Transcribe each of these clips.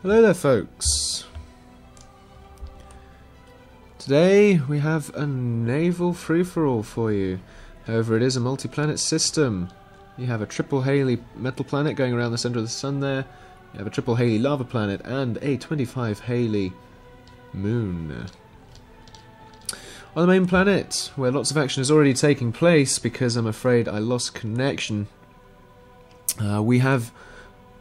Hello there, folks. Today we have a naval free-for-all for you. However, it is a multi-planet system. You have a triple Halley metal planet going around the centre of the sun there. You have a triple Halley lava planet and a 25 Halley moon. On the main planet, where lots of action is already taking place because I'm afraid I lost connection, we have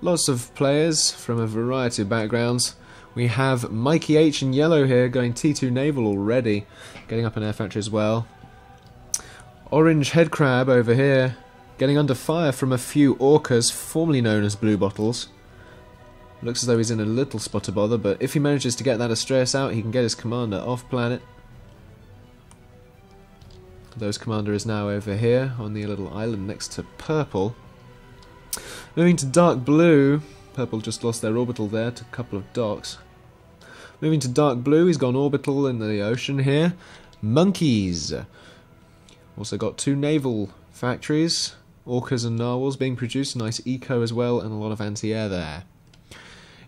lots of players from a variety of backgrounds. We have Mikey H in yellow here going T2 Naval already, getting up an air factory as well. Orange Head Crab over here, getting under fire from a few orcas, formerly known as blue bottles. Looks as though he's in a little spot of bother, but if he manages to get that Astreus out, he can get his commander off planet. Those commander is now over here on the little island next to purple. Moving to dark blue, purple just lost their orbital there to a couple of docks. Moving to dark blue, he's gone orbital in the ocean here. Monkeys. Also got two naval factories, orcas and narwhals being produced, nice eco as well, and a lot of anti-air there.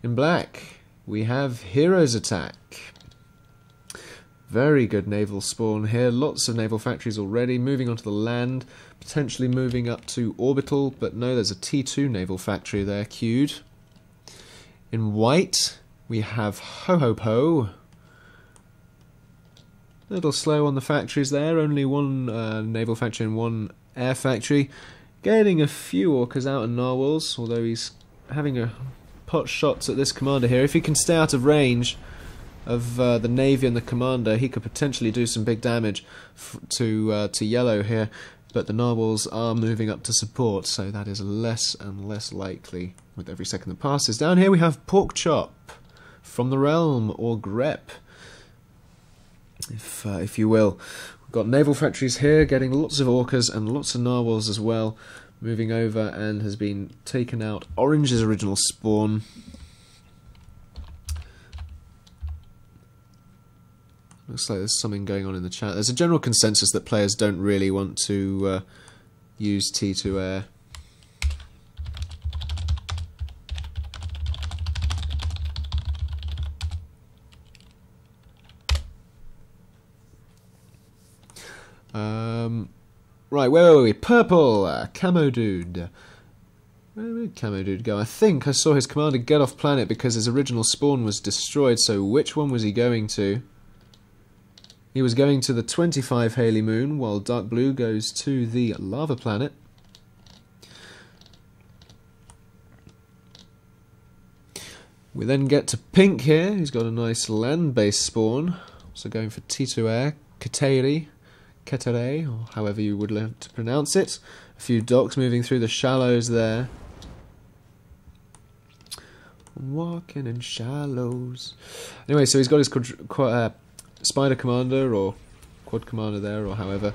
In black, we have Heroes Attack. Very good naval spawn here, lots of naval factories already, moving onto the land, potentially moving up to Orbital, but no, there's a T2 naval factory there queued. In white, we have Ho-Ho-Po. A little slow on the factories there, only one naval factory and one air factory. Getting a few orcas out and narwhals, although he's having a pot shots at this commander here. If he can stay out of range of the Navy and the commander, he could potentially do some big damage to yellow here, but the narwhals are moving up to support, so that is less and less likely with every second that passes. Down here we have Pork Chop from the realm, or Grep, if you will. We've got naval factories here getting lots of orcas and lots of narwhals as well, moving over, and has been taken out Orange's original spawn. Looks like there's something going on in the chat. There's a general consensus that players don't really want to use T2 air. Right, where were we? Purple! Camo Dude. Where did Camo Dude go? I think I saw his commander get off planet because his original spawn was destroyed, so which one was he going to? He was going to the 25 Halley moon, while dark blue goes to the lava planet. We then get to pink here, who's got a nice land-based spawn. Also going for T2 air, Ketere, or however you would like to pronounce it. A few docks moving through the shallows there. Walking in shallows. Anyway, so he's got his Spider Commander, or Quad Commander there, or however,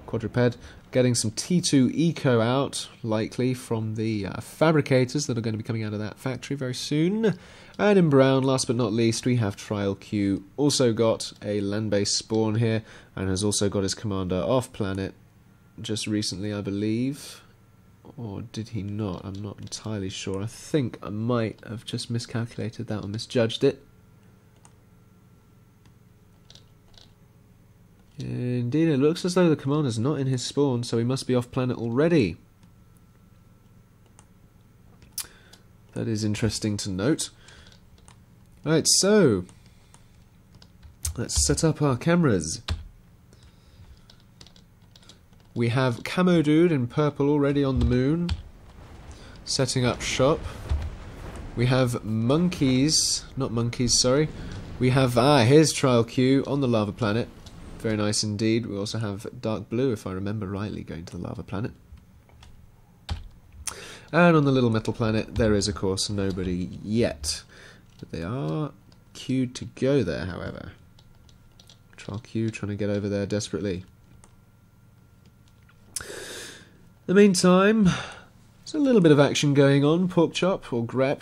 quadruped, getting some T2 Eco out, likely from the fabricators that are going to be coming out of that factory very soon. And in brown, last but not least, we have Trial Q, also got a land-based spawn here, and has also got his commander off planet just recently, I believe. Or did he not? I'm not entirely sure. I think I might have just miscalculated that or misjudged it. Indeed, it looks as though the commander's not in his spawn, so he must be off planet already. That is interesting to note. Right, so let's set up our cameras. We have Camo Dude in purple already on the moon, setting up shop. We have monkeys, not monkeys, sorry. We have, here's Trial Q on the lava planet. Very nice indeed. We also have dark blue, if I remember rightly, going to the lava planet. And on the little metal planet, there is, of course, nobody yet. But they are queued to go there, however. Trial Q trying to get over there desperately. In the meantime, there's a little bit of action going on. Pork Chop, or Grep,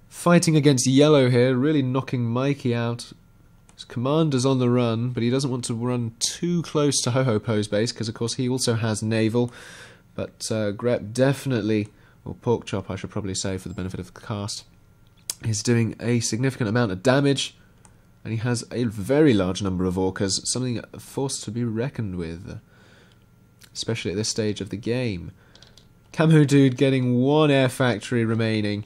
fighting against yellow here, really knocking Mikey out. His commander's on the run, but he doesn't want to run too close to Ho-Ho-Po's base, because of course he also has naval. But Grep definitely, or Pork Chop I should probably say for the benefit of the cast, He's doing a significant amount of damage, and he has a very large number of orcas, something a force to be reckoned with, especially at this stage of the game. Camo Dude getting one air factory remaining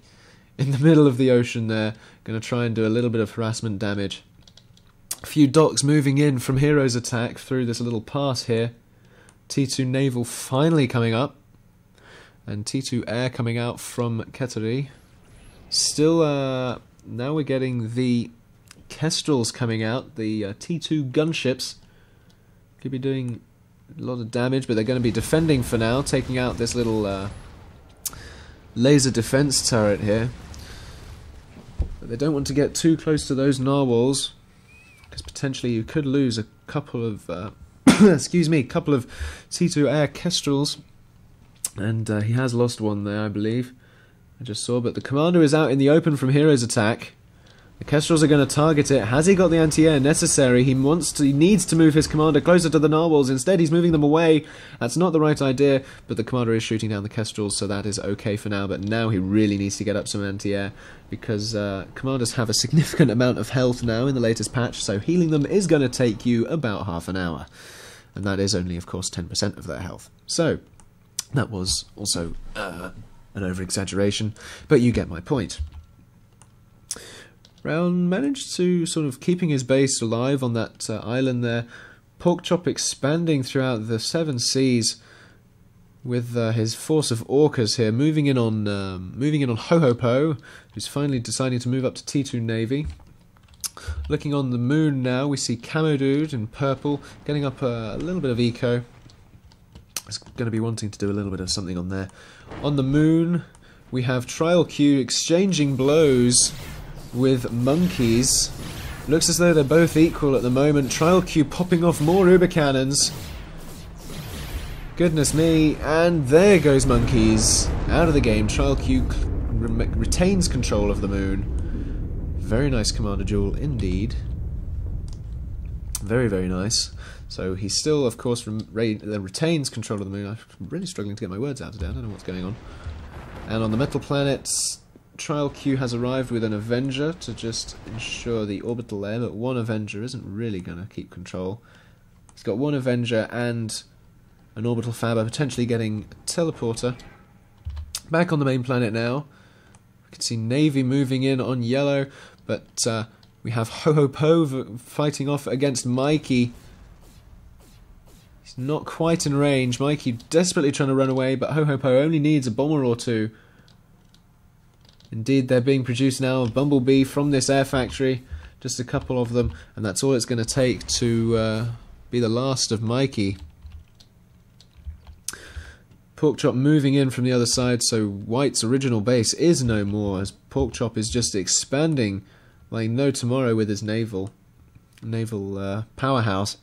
in the middle of the ocean there, going to try and do a little bit of harassment damage. A few docks moving in from Hero's attack through this little pass here. T2 Naval finally coming up, and T2 Air coming out from Ketteri. Still, now we're getting the Kestrels coming out, the T2 gunships. Could be doing a lot of damage, but they're going to be defending for now, taking out this little laser defense turret here. But they don't want to get too close to those narwhals, because potentially you could lose a couple of excuse me, couple of T2 Air Kestrels, and he has lost one there, I believe. I just saw, but the commander is out in the open from Hero's attack. The Kestrels are going to target it. Has he got the anti-air necessary? He needs to move his commander closer to the narwhals. Instead, he's moving them away. That's not the right idea, but the commander is shooting down the Kestrels, so that is okay for now. But now he really needs to get up some anti-air, because commanders have a significant amount of health now in the latest patch, so healing them is going to take you about half an hour. And that is only, of course, 10% of their health. So, that was also an over-exaggeration, but you get my point. Round managed to sort of keeping his base alive on that island there. Porkchop expanding throughout the 7 seas with his force of orcas here, moving in on Ho-Ho-Po, who's finally deciding to move up to T2 Navy. Looking on the moon now, we see Camo Dude in purple, getting up a little bit of eco. He's going to be wanting to do a little bit of something on there. On the moon, we have Trial Q exchanging blows with monkeys. Looks as though they're both equal at the moment. Trial Q popping off more Uber cannons. Goodness me, and there goes monkeys out of the game. Trial Q retains control of the moon. Very nice commander duel indeed. Very, very nice. So he still, of course, retains control of the moon. I'm really struggling to get my words out today. I don't know what's going on. And on the metal planets, Trial Q has arrived with an Avenger to just ensure the orbital there, but one Avenger isn't really going to keep control. He's got one Avenger and an orbital fabber, potentially getting a teleporter. Back on the main planet now. We can see Navy moving in on yellow, but we have Ho-Ho-Po fighting off against Mikey. He's not quite in range. Mikey desperately trying to run away, but Ho-Ho-Po only needs a bomber or two. Indeed, they're being produced now of Bumblebee from this air factory, just a couple of them, and that's all it's going to take to be the last of Mikey. Porkchop moving in from the other side, so White's original base is no more, as Porkchop is just expanding like no tomorrow with his naval powerhouse.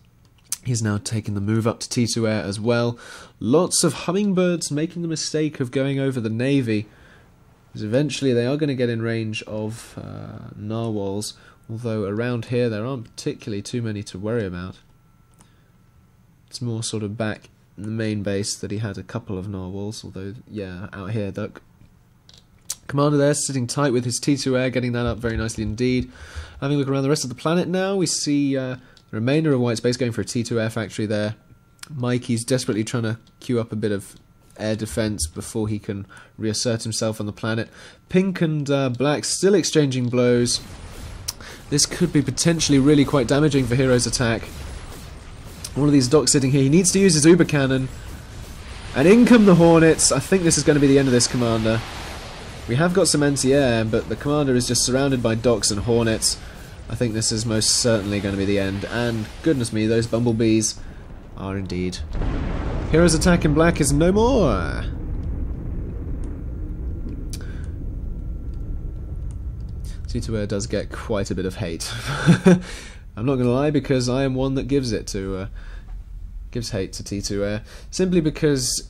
He's now taken the move up to T2 Air as well. Lots of hummingbirds making the mistake of going over the Navy, because eventually they are going to get in range of narwhals, although around here there aren't particularly too many to worry about. It's more sort of back in the main base that he had a couple of narwhals, although, yeah, out here, duck. Commander there sitting tight with his T2 Air, getting that up very nicely indeed. Having a look around the rest of the planet now, we see the remainder of White's base going for a T2 Air factory there. Mikey's desperately trying to queue up a bit of air defense before he can reassert himself on the planet. Pink and Black still exchanging blows. This could be potentially really quite damaging for Hero's attack. One of these docks sitting here, he needs to use his Uber cannon. And in come the Hornets. I think this is going to be the end of this commander. We have got some anti-air, but the commander is just surrounded by docks and Hornets. I think this is most certainly going to be the end. And goodness me, those bumblebees are indeed. Hero's attack in Black is no more. T2 Air does get quite a bit of hate. I'm not going to lie, because I am one that gives hate to T2 Air, simply because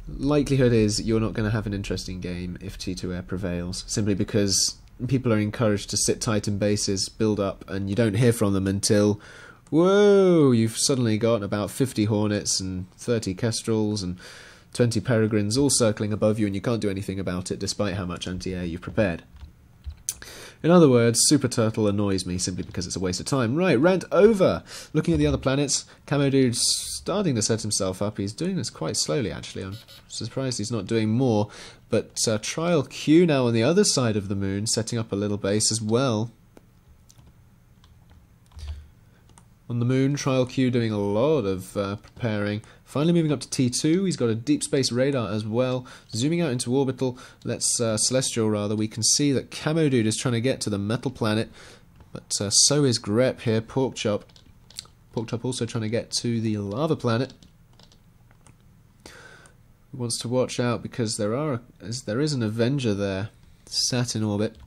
likelihood is you're not going to have an interesting game if T2 Air prevails, simply because people are encouraged to sit tight in bases, build up, and you don't hear from them until, whoa, you've suddenly got about 50 Hornets and 30 Kestrels and 20 peregrines all circling above you, and you can't do anything about it despite how much anti-air you've prepared. In other words, Super Turtle annoys me simply because it's a waste of time. Right, rant over! Looking at the other planets, Camo Dude's starting to set himself up. He's doing this quite slowly, actually. I'm surprised he's not doing more. But Trial Q now on the other side of the moon, setting up a little base as well. On the moon, Trial Q doing a lot of preparing. Finally moving up to T2, he's got a deep space radar as well. Zooming out into Orbital, Celestial rather, we can see that Camo Dude is trying to get to the metal planet. But so is Grep here, Porkchop. Porkchop also trying to get to the lava planet. He wants to watch out because there is an Avenger there, sat in orbit.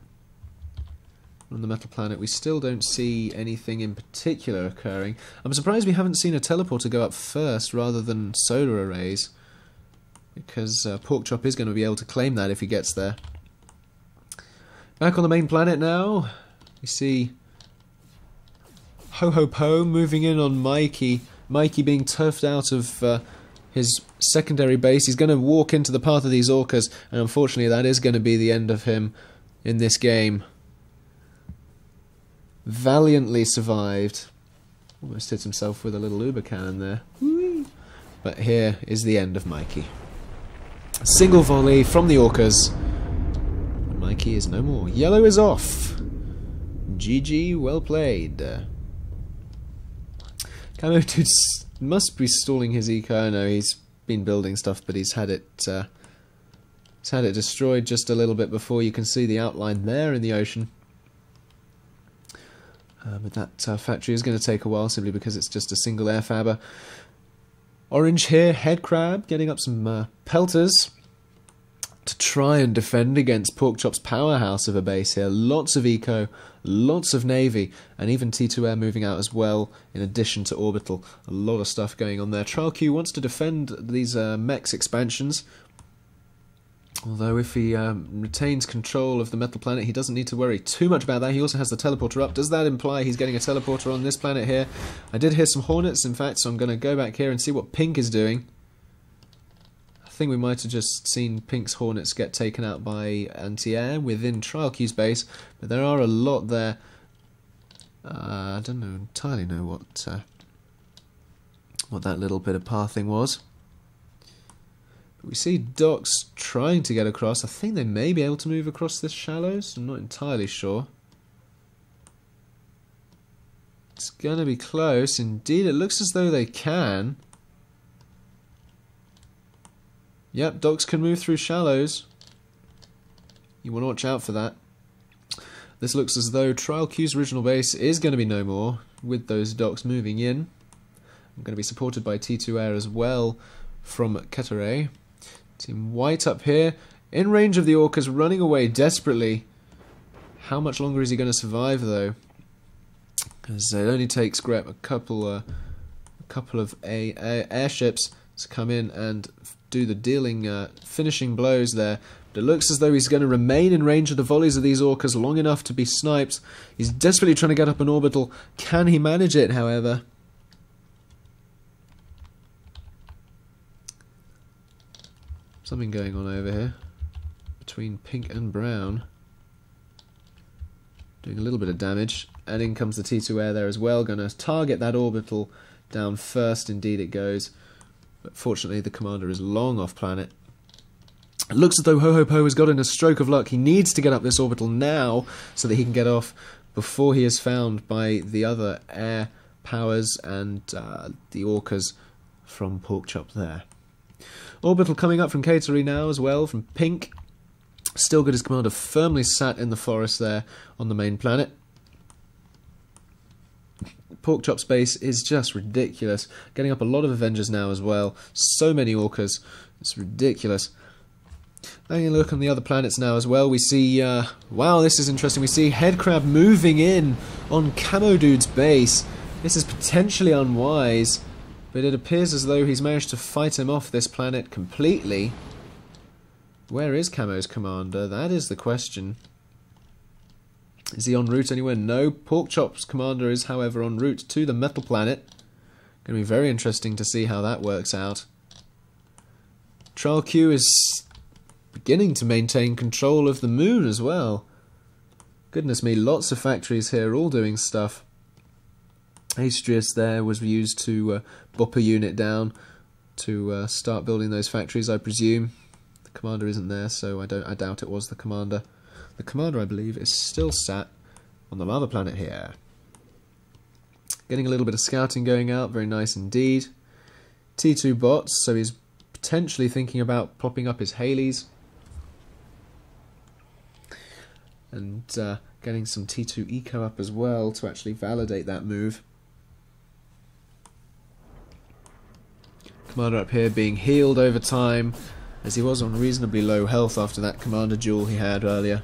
On the metal planet, we still don't see anything in particular occurring. I'm surprised we haven't seen a teleporter go up first rather than solar arrays, because Porkchop is going to be able to claim that if he gets there. Back on the main planet now, we see Ho-Ho-Po moving in on Mikey. Mikey being turfed out of his secondary base. He's going to walk into the path of these orcas, and unfortunately that is going to be the end of him in this game. Valiantly survived. Almost hit himself with a little uber cannon there. Whee! But here is the end of Mikey. A single volley from the orcas. And Mikey is no more. Yellow is off. GG, well played. Camo Dude must be stalling his eco. No, he's been building stuff, but he's had it destroyed just a little bit before. You can see the outline there in the ocean. But that factory is going to take a while simply because it's just a single air fabber. Orange here, Head Crab, getting up some pelters to try and defend against Porkchop's powerhouse of a base here. Lots of eco, lots of navy, and even T2 air moving out as well, in addition to Orbital. A lot of stuff going on there. Trial Q wants to defend these mechs expansions. Although if he retains control of the metal planet, he doesn't need to worry too much about that. He also has the teleporter up. Does that imply he's getting a teleporter on this planet here? I did hear some hornets, in fact, so I'm going to go back here and see what Pink is doing. I think we might have just seen Pink's hornets get taken out by anti-air within Trial Q's base, but there are a lot there. I don't entirely know what that little bit of pathing was. We see Docks trying to get across. I think they may be able to move across this shallows. I'm not entirely sure. It's going to be close. Indeed, it looks as though they can. Yep, Docks can move through shallows. You want to watch out for that. This looks as though Trial Q's original base is going to be no more, with those Docks moving in. I'm going to be supported by T2 Air as well from Ketare. Team White up here, in range of the orcas, running away desperately. How much longer is he going to survive, though? Because it only takes Grep a couple of airships to come in and do the dealing, finishing blows there. But it looks as though he's going to remain in range of the volleys of these orcas long enough to be sniped. He's desperately trying to get up an orbital. Can he manage it, however? Something going on over here between Pink and Brown. Doing a little bit of damage. And in comes the T2 Air there as well. Going to target that orbital down first. Indeed it goes. But fortunately the commander is long off planet. It looks as though Ho-Ho-Po has gotten a stroke of luck. He needs to get up this orbital now so that he can get off before he is found by the other air powers and the orcas from Porkchop there. Orbital coming up from Catering now as well, from Pink. Still got his commander firmly sat in the forest there on the main planet. Porkchop's base is just ridiculous. Getting up a lot of Avengers now as well. So many orcas. It's ridiculous. Having a look on the other planets now as well, we see, wow, this is interesting. We see Head Crab moving in on Camo Dude's base. This is potentially unwise. But it appears as though he's managed to fight him off this planet completely. Where is Camo's commander? That is the question. Is he en route anywhere? No. Porkchop's commander is, however, en route to the metal planet. Going to be very interesting to see how that works out. Trial Q is beginning to maintain control of the moon as well. Goodness me, lots of factories here all doing stuff. Astrius there was used to bop a unit down to start building those factories, I presume. The commander isn't there, so I doubt it was the commander. The commander, I believe, is still sat on the mother planet here. Getting a little bit of scouting going out, very nice indeed. T2 bots, so he's potentially thinking about popping up his Haleys. And getting some T2 eco up as well to actually validate that move. Commander up here being healed over time, as he was on reasonably low health after that commander duel he had earlier.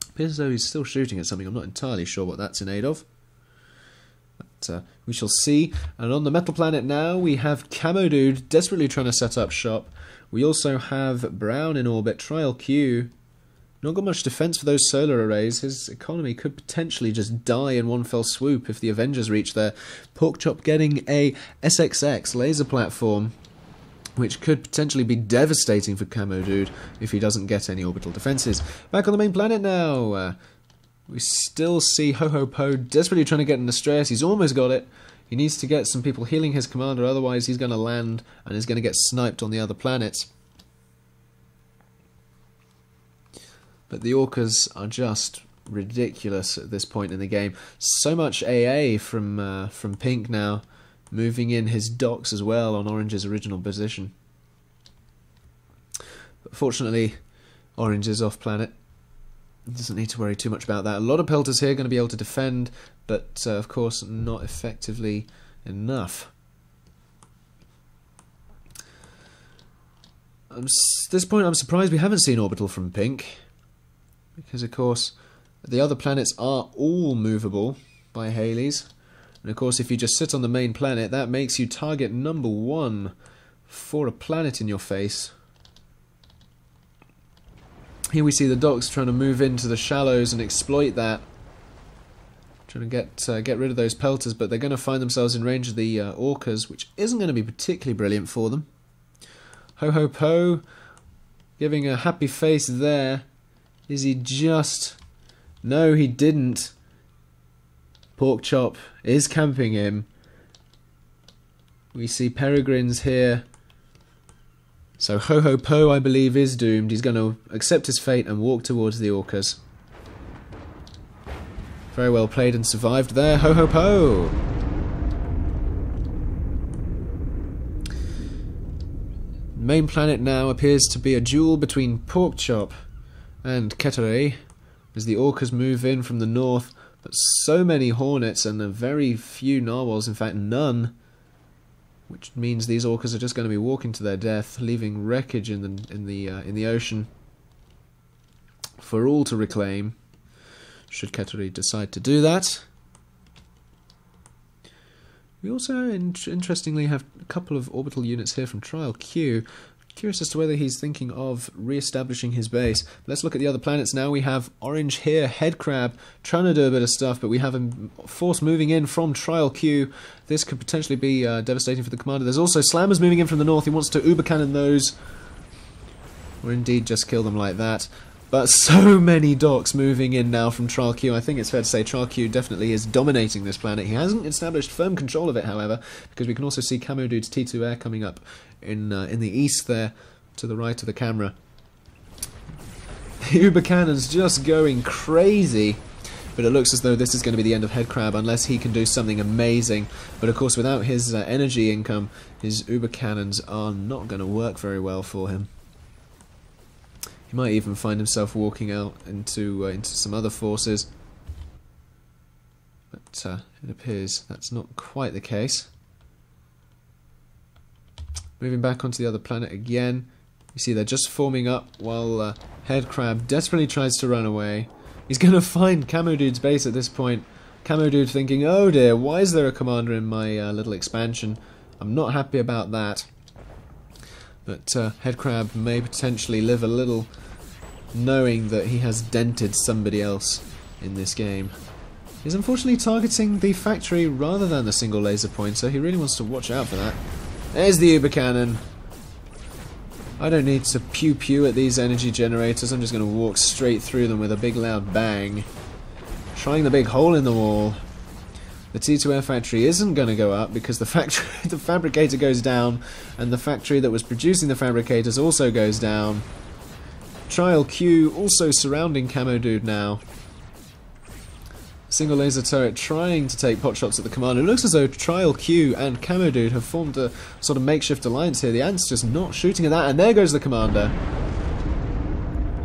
Appears as though he's still shooting at something. I'm not entirely sure what that's in aid of. But we shall see. And on the metal planet now, we have Camo Dude desperately trying to set up shop. We also have Brown in orbit, Trial Q. Not got much defense for those solar arrays. His economy could potentially just die in one fell swoop if the Avengers reach there. Porkchop getting a SXX laser platform, which could potentially be devastating for Camo Dude if he doesn't get any orbital defenses. Back on the main planet now. We still see Ho-Ho Po desperately trying to get an Astreus. He's almost got it. He needs to get some people healing his commander, otherwise he's going to land and is going to get sniped on the other planets. But the Orcas are just ridiculous at this point in the game. So much AA from Pink now, moving in his docks as well on Orange's original position. But fortunately, Orange is off planet. Doesn't need to worry too much about that. A lot of pelters here going to be able to defend, but of course not effectively enough. At this point I'm surprised we haven't seen Orbital from Pink, because of course the other planets are all movable by Haleys, and of course if you just sit on the main planet, that makes you target number 1 for a planet in your face. Here we see the docks trying to move into the shallows and exploit that, trying to get rid of those pelters, but they're going to find themselves in range of the Orcas, which isn't going to be particularly brilliant for them. Ho-Ho Po giving a happy face there. Is he just... No, he didn't. Porkchop is camping him. We see Peregrines here. So Ho-Ho Po, I believe, is doomed. He's going to accept his fate and walk towards the Orcas. Very well played and survived there, Ho-Ho Po! Main planet now appears to be a duel between Porkchop and Ketere as the Orcas move in from the north, but so many Hornets and a very few Narwhals, in fact none, which means these Orcas are just going to be walking to their death, leaving wreckage in the ocean for all to reclaim, should Ketere decide to do that. We also, interestingly, have a couple of orbital units here from Trial Q. Curious as to whether he's thinking of re-establishing his base. Let's look at the other planets now. We have Orange here, Headcrab, trying to do a bit of stuff, but we have a force moving in from Trial Q. This could potentially be devastating for the commander. There's also Slammers moving in from the north. He wants to Uber Cannon those, or indeed just kill them like that. But so many docks moving in now from Trial Q. I think it's fair to say Trial Q definitely is dominating this planet. He hasn't established firm control of it, however, because we can also see Camo Dude's T2 Air coming up in the east there, to the right of the camera. The Uber Cannon's just going crazy, but it looks as though this is going to be the end of Headcrab unless he can do something amazing. But of course, without his energy income, his Uber Cannons are not going to work very well for him. He might even find himself walking out into some other forces, but it appears that's not quite the case. Moving back onto the other planet again, you see they're just forming up while Headcrab desperately tries to run away. He's going to find Camo Dude's base at this point. Camo Dude thinking, oh dear, why is there a commander in my little expansion? I'm not happy about that. But Headcrab may potentially live a little knowing that he has dented somebody else in this game. He's unfortunately targeting the factory rather than the single laser point, so he really wants to watch out for that. There's the Uber Cannon. I don't need to pew-pew at these energy generators. I'm just going to walk straight through them with a big loud bang. Trying the big hole in the wall. The T2 factory isn't going to go up because the fabricator goes down, and the factory that was producing the fabricators also goes down. Trial Q also surrounding Camo Dude now. Single laser turret trying to take pot shots at the commander. It looks as though Trial Q and Camo Dude have formed a sort of makeshift alliance here. The Ant's just not shooting at that, and there goes the commander.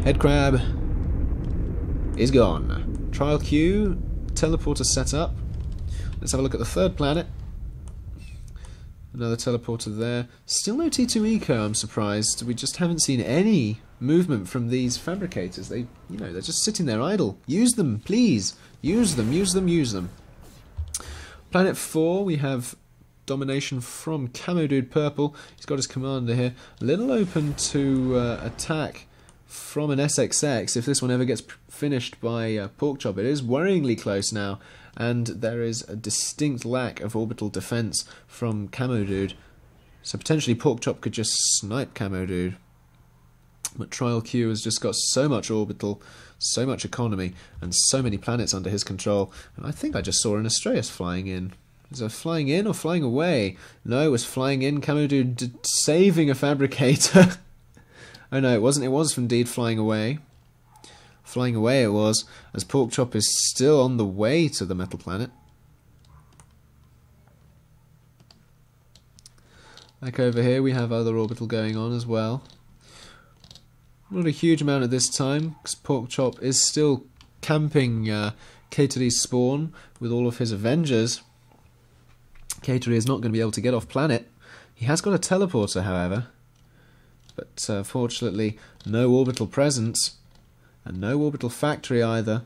Head crab is gone. Trial Q, teleporter set up. Let's have a look at the third planet. Another teleporter there. Still no T2 eco, I'm surprised. We just haven't seen any movement from these fabricators. They, you know, they're just sitting there idle. Use them, please. Use them, use them, use them. Planet 4, we have domination from Camo Dude Purple. He's got his commander here. A little open to attack from an SXX if this one ever gets finished by Porkchop. It is worryingly close now, and there is a distinct lack of orbital defense from Camo Dude. So potentially Porkchop could just snipe Camo Dude. But Trial Q has just got so much orbital, so much economy, and so many planets under his control. And I think I just saw an Astraeus flying in. Is it flying in or flying away? No, it was flying in. Camo Dude saving a fabricator. Oh no, it wasn't. It was indeed flying away. Flying away it was, as Porkchop is still on the way to the metal planet. Back over here we have other orbital going on as well. Not a huge amount at this time, because Porkchop is still camping Caterie's spawn with all of his Avengers. Caterie is not going to be able to get off planet. He has got a teleporter, however. But fortunately, no orbital presence. And no orbital factory either.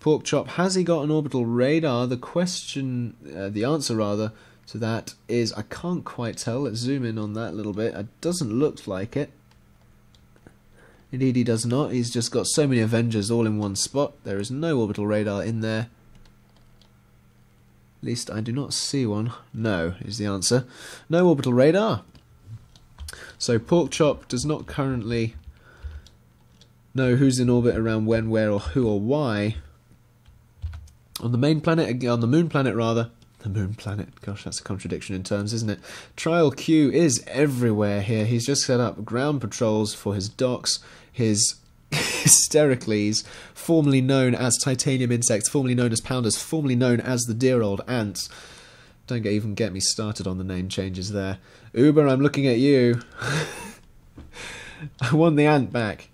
Porkchop, has he got an orbital radar? The question, the answer rather, to that is I can't quite tell. Let's zoom in on that a little bit. It doesn't look like it. Indeed he does not. He's just got so many Avengers all in one spot. There is no orbital radar in there. At least I do not see one. No, is the answer. No orbital radar. So Porkchop does not currently know who's in orbit around when, where, or who, or why. On the main planet, on the moon planet rather. The moon planet, gosh, that's a contradiction in terms, isn't it? Trial Q is everywhere here. He's just set up ground patrols for his docks, his Hystericles, formerly known as titanium insects, formerly known as pounders, formerly known as the dear old ants. Don't even get me started on the name changes there. Uber, I'm looking at you. I want the ant back.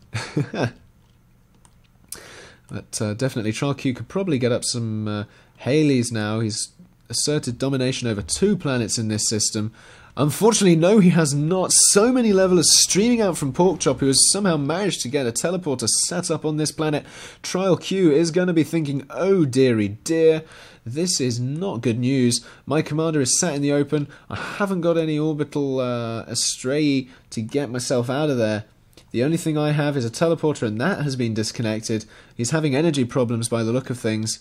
But definitely Trial Q could probably get up some Haleys now. He's asserted domination over 2 planets in this system. Unfortunately, no, he has not. So many levelers streaming out from Porkchop, who has somehow managed to get a teleporter set up on this planet. Trial Q is going to be thinking, oh dearie dear, this is not good news. My commander is sat in the open. I haven't got any orbital Astraea to get myself out of there. The only thing I have is a teleporter, and that has been disconnected. He's having energy problems by the look of things.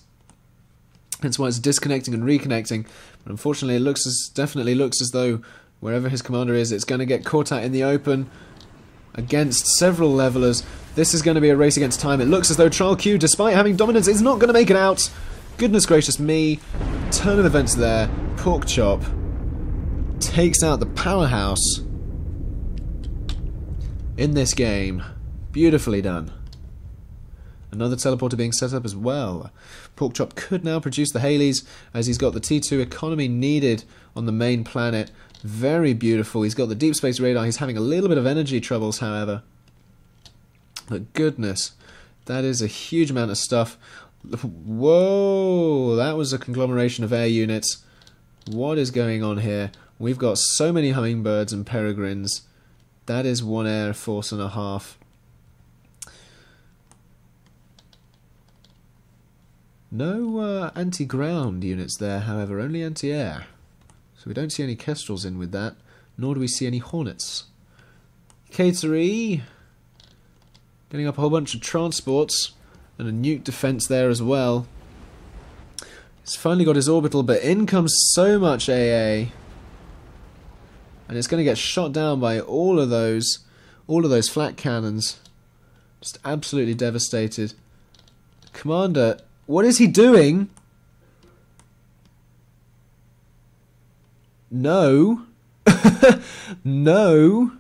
That's why it's disconnecting and reconnecting. But unfortunately, it definitely looks as though wherever his commander is, it's going to get caught out in the open against several levelers. This is going to be a race against time. It looks as though Trial Q, despite having dominance, is not going to make it out. Goodness gracious me. Turn of events there. Porkchop takes out the powerhouse in this game. Beautifully done. Another teleporter being set up as well. Porkchop could now produce the Haleys, as he's got the T2 economy needed on the main planet. Very beautiful. He's got the deep space radar. He's having a little bit of energy troubles, however. But goodness, that is a huge amount of stuff. Whoa, that was a conglomeration of air units. What is going on here? We've got so many hummingbirds and peregrines. That is 1 air force and a half. No anti-ground units there, however, only anti-air. So we don't see any Kestrels in with that, nor do we see any Hornets. Caterie getting up a whole bunch of transports, and a nuke defense there as well. He's finally got his orbital, but in comes so much AA. And it's going to get shot down by all of those All of those flak cannons. Just absolutely devastated. Commander, what is he doing? No. No.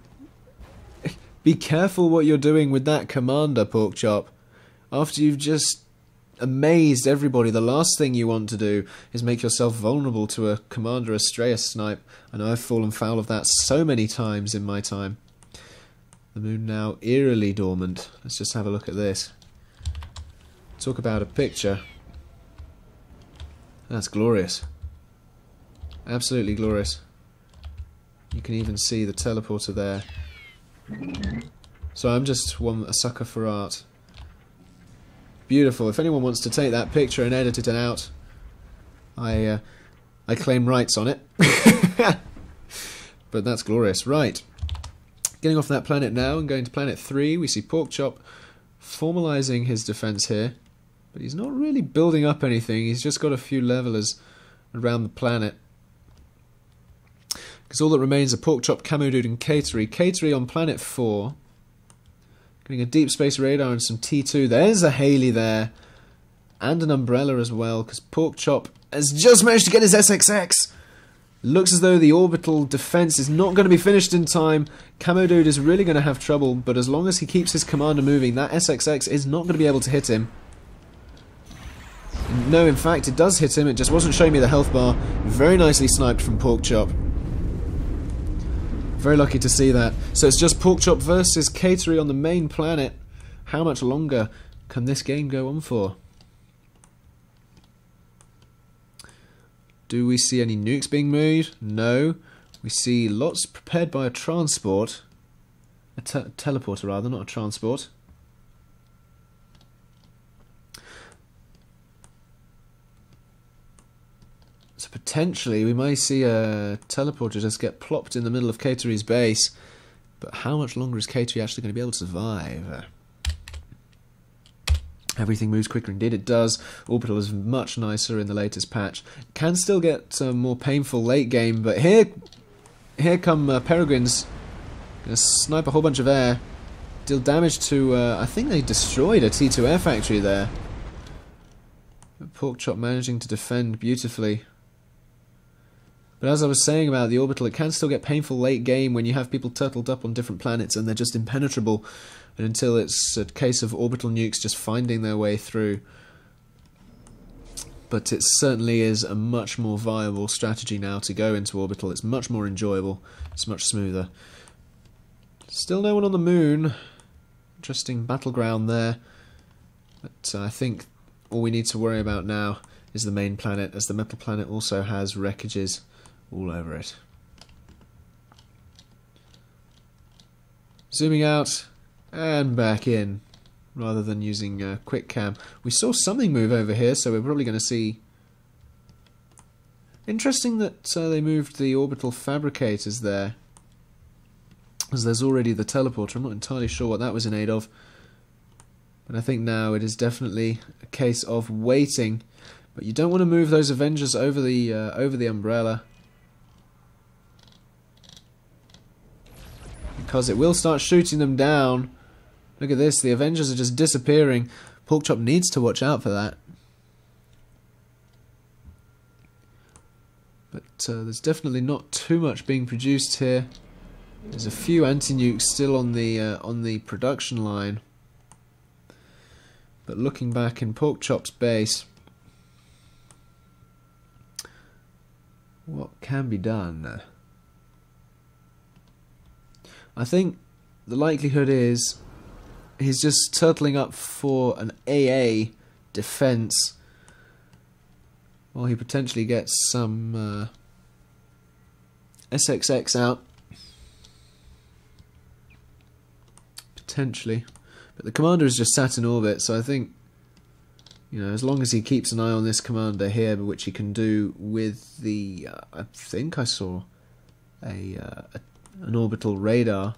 Be careful what you're doing with that, Commander, Porkchop. After you've just amazed everybody, the last thing you want to do is make yourself vulnerable to a Commander Astrea snipe. I know I've fallen foul of that so many times in my time. The moon now eerily dormant. Let's just have a look at this. Talk about a picture. That's glorious. Absolutely glorious. You can even see the teleporter there. So I'm just a sucker for art. Beautiful. If anyone wants to take that picture and edit it out, I claim rights on it. But that's glorious. Right. Getting off that planet now and going to planet 3, we see Porkchop formalising his defence here. But he's not really building up anything, he's just got a few levelers around the planet. Because all that remains are Porkchop, Camo Dude and Catery. Catery on planet 4. Getting a deep space radar and some T2. There's a Haley there. And an umbrella as well, because Porkchop has just managed to get his SXX. Looks as though the orbital defense is not going to be finished in time. Camo Dude is really going to have trouble, but as long as he keeps his commander moving, that SXX is not going to be able to hit him. No, in fact, it does hit him. It just wasn't showing me the health bar. Very nicely sniped from Porkchop. Very lucky to see that. So it's just Porkchop versus Catery on the main planet. How much longer can this game go on for? Do we see any nukes being moved? No. We see lots prepared by a transport. A teleporter rather, not a transport. So potentially we may see a teleporter just get plopped in the middle of Catery's base. But how much longer is Catery actually going to be able to survive? Everything moves quicker, indeed it does. Orbital is much nicer in the latest patch. Can still get more painful late game, but here come Peregrines. Gonna snipe a whole bunch of air. Deal damage to, I think they destroyed a T2 air factory there. But Porkchop managing to defend beautifully. But as I was saying about the Orbital, it can still get painful late game when you have people turtled up on different planets and they're just impenetrable. And until it's a case of orbital nukes just finding their way through. But it certainly is a much more viable strategy now to go into orbital. It's much more enjoyable. It's much smoother. Still no one on the moon. Interesting battleground there. But I think all we need to worry about now is the main planet, as the metal planet also has wreckages all over it. Zooming out. And back in, rather than using quick cam. We saw something move over here, so we're probably going to see... Interesting that they moved the orbital fabricators there, as there's already the teleporter. I'm not entirely sure what that was in aid of. But I think now it is definitely a case of waiting. But you don't want to move those Avengers over the umbrella, because it will start shooting them down. Look at this, the Avengers are just disappearing. Porkchop needs to watch out for that. But there's definitely not too much being produced here. There's a few anti-nukes still on the production line. But looking back in Porkchop's base, what can be done? I think the likelihood is he's just turtling up for an AA defense while he potentially gets some SXX out. Potentially. But the commander is just sat in orbit, so I think, you know, as long as he keeps an eye on this commander here, which he can do with the, I think I saw an orbital radar.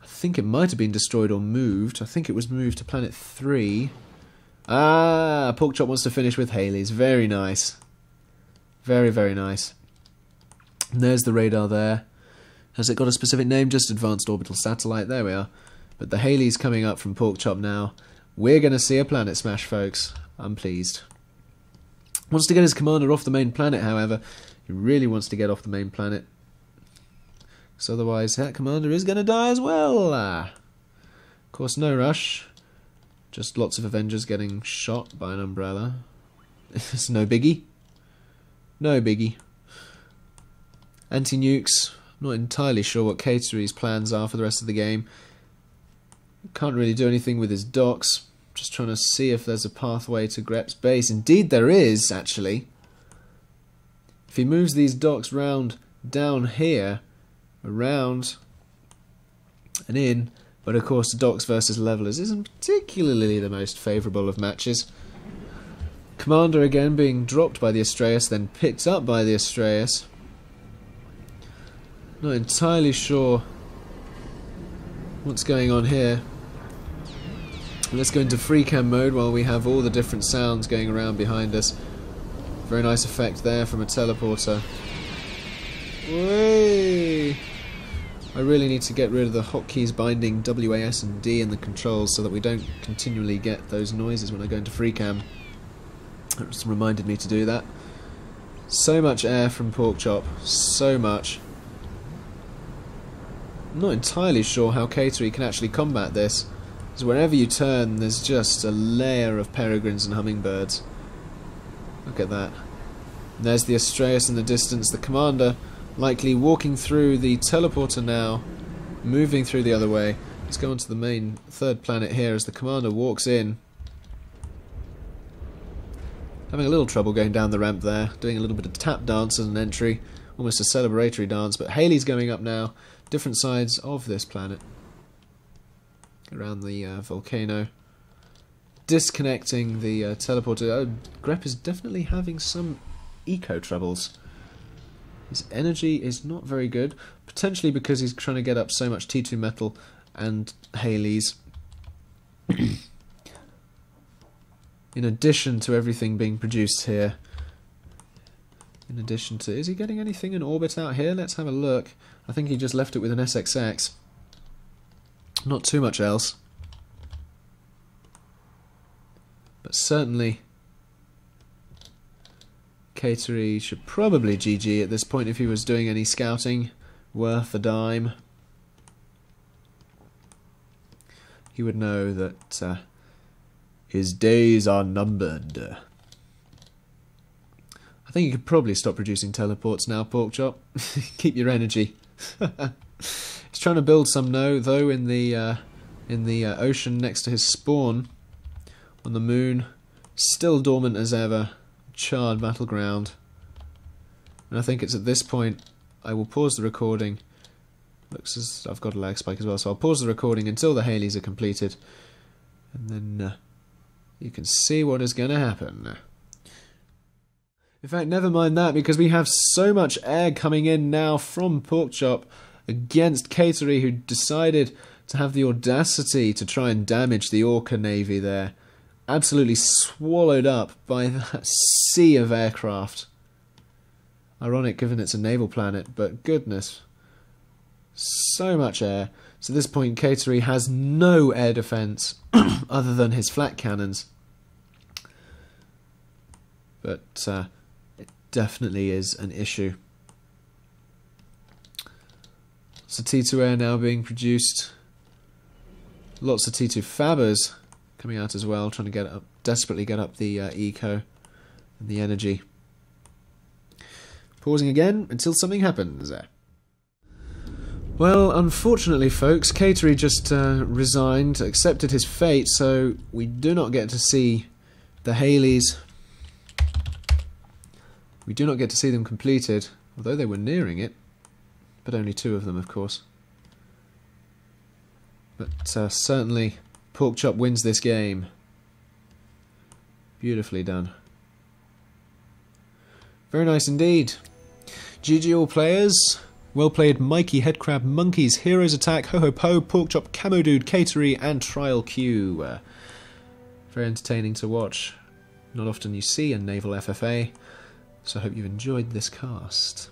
I think it might have been destroyed or moved. I think it was moved to planet 3. Ah, Porkchop wants to finish with Haley's. Very nice. Very, very nice. And there's the radar there. Has it got a specific name? Just Advanced Orbital Satellite. There we are. But the Haley's coming up from Porkchop now. We're going to see a planet smash, folks. I'm pleased. Wants to get his commander off the main planet, however. He really wants to get off the main planet. Because otherwise that commander is going to die as well. Of course, no rush. Just lots of Avengers getting shot by an umbrella. It's no biggie. No biggie. Anti-nukes. Not entirely sure what Catery's plans are for the rest of the game. Can't really do anything with his docks. Just trying to see if there's a pathway to Grep's base. Indeed there is, actually. If he moves these docks round down here, around and in, but of course docks versus levelers isn't particularly the most favourable of matches. Commander again being dropped by the Astraeus, then picked up by the Astraeus. Not entirely sure what's going on here. Let's go into free cam mode while we have all the different sounds going around behind us. Very nice effect there from a teleporter. Whee! I really need to get rid of the hotkeys binding WAS and D in the controls so that we don't continually get those noises when I go into free cam. It just reminded me to do that. So much air from Porkchop. So much. I'm not entirely sure how Catery can actually combat this. Because wherever you turn, there's just a layer of peregrines and hummingbirds. Look at that. And there's the Astraeus in the distance. The commander likely walking through the teleporter now, moving through the other way. Let's go on to the main third planet here as the commander walks in. Having a little trouble going down the ramp there, doing a little bit of tap dance as an entry, almost a celebratory dance, but Haley's going up now, different sides of this planet. Around the volcano. Disconnecting the teleporter. Oh, Grep is definitely having some eco troubles. His energy is not very good, potentially because he's trying to get up so much T2 metal and Haley's. In addition to everything being produced here. In addition to... Is he getting anything in orbit out here? Let's have a look. I think he just left it with an SXX. Not too much else. But certainly... Catery should probably GG at this point if he was doing any scouting worth a dime. He would know that his days are numbered. I think you could probably stop producing teleports now, Porkchop. Keep your energy. He's trying to build some though in the ocean next to his spawn on the moon. Still dormant as ever. Charred battleground. And I think it's at this point I will pause the recording. Looks as I've got a lag spike as well, so I'll pause the recording until the Haleys are completed, and then you can see what is going to happen. In fact, never mind that, because we have so much air coming in now from Porkchop against Catery, who decided to have the audacity to try and damage the Orca Navy there. Absolutely swallowed up by that sea of aircraft. Ironic given it's a naval planet, but goodness. So much air. So at this point Catery has no air defence other than his flat cannons. But it definitely is an issue. So T2 air now being produced. Lots of T2 Fabbers coming out as well, trying to get up, desperately get up the eco and the energy. Pausing again until something happens. Well, unfortunately, folks, Catery just resigned, accepted his fate, so we do not get to see the Haleys. We do not get to see them completed, although they were nearing it, but only 2 of them, of course. But certainly Porkchop wins this game. Beautifully done. Very nice indeed. GG all players. Well played Mikey, Headcrab, Monkeys, Heroes Attack, Ho-Ho Po, Porkchop, Camo Dude, Catery and Trial Q. Very entertaining to watch. Not often you see a Naval FFA, so I hope you've enjoyed this cast.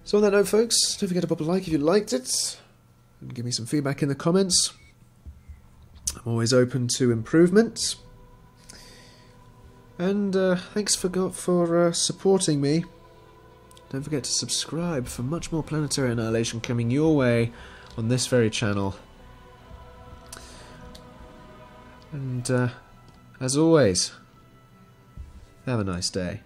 So on that note, folks, don't forget to pop a like if you liked it, and give me some feedback in the comments. I'm always open to improvement. And thanks for supporting me. Don't forget to subscribe for much more Planetary Annihilation coming your way on this very channel. And as always, have a nice day.